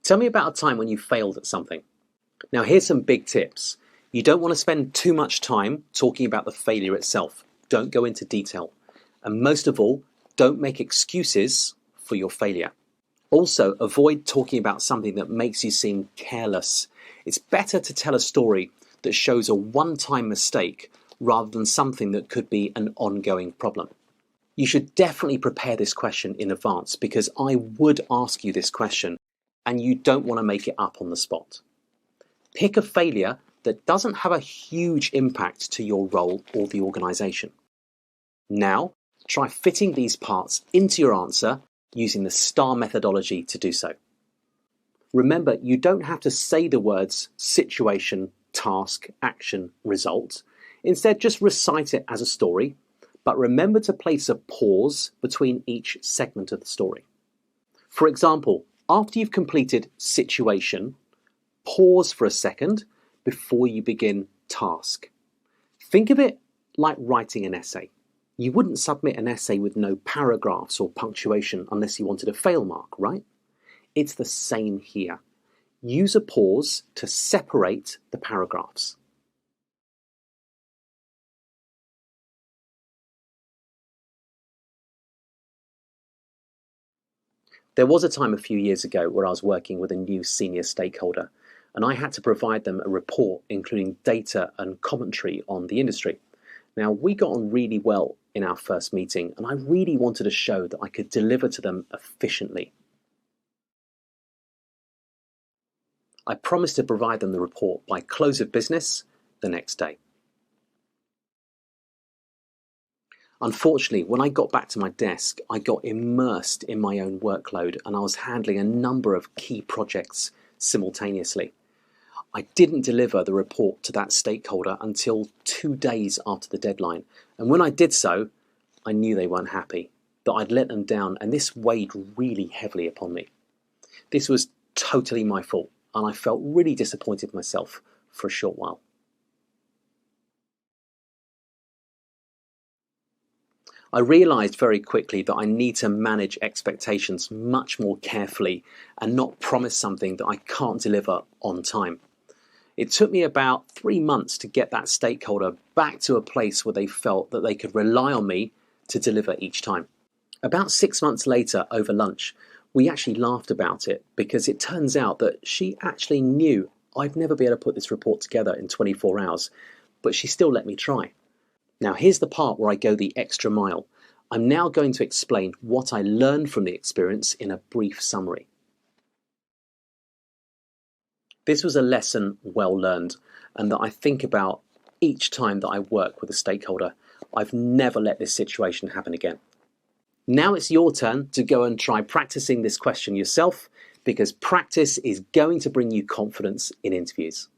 Tell me about a time when you failed at something. Now, here's some big tips. You don't want to spend too much time talking about the failure itself. Don't go into detail. And most of all, don't make excuses for your failure. Also, avoid talking about something that makes you seem careless. It's better to tell a story that shows a one-time mistake rather than something that could be an ongoing problem. You should definitely prepare this question in advance because I would ask you this question and you don't want to make it up on the spot. Pick a failure that doesn't have a huge impact to your role or the organization. Now, try fitting these parts into your answer using the STAR methodology to do so. Remember, you don't have to say the words situation, task, action, result. Instead, just recite it as a story, but remember to place a pause between each segment of the story. For example, after you've completed situation, pause for a second before you begin task. Think of it like writing an essay. You wouldn't submit an essay with no paragraphs or punctuation unless you wanted a fail mark, right? It's the same here. Use a pause to separate the paragraphs. There was a time a few years ago where I was working with a new senior stakeholder, and I had to provide them a report including data and commentary on the industry. Now, we got on really well in our first meeting, and I really wanted to show that I could deliver to them efficiently. I promised to provide them the report by close of business the next day. Unfortunately, when I got back to my desk, I got immersed in my own workload and I was handling a number of key projects simultaneously. I didn't deliver the report to that stakeholder until 2 days after the deadline. And when I did so, I knew they weren't happy, that I'd let them down, and this weighed really heavily upon me. This was totally my fault, and I felt really disappointed myself for a short while. I realised very quickly that I need to manage expectations much more carefully and not promise something that I can't deliver on time. It took me about 3 months to get that stakeholder back to a place where they felt that they could rely on me to deliver each time. About 6 months later, over lunch, we actually laughed about it because it turns out that she actually knew I'd never be able to put this report together in 24 hours, but she still let me try. Now, here's the part where I go the extra mile. I'm now going to explain what I learned from the experience in a brief summary. This was a lesson well learned, and that I think about each time that I work with a stakeholder. I've never let this situation happen again. Now it's your turn to go and try practicing this question yourself, because practice is going to bring you confidence in interviews.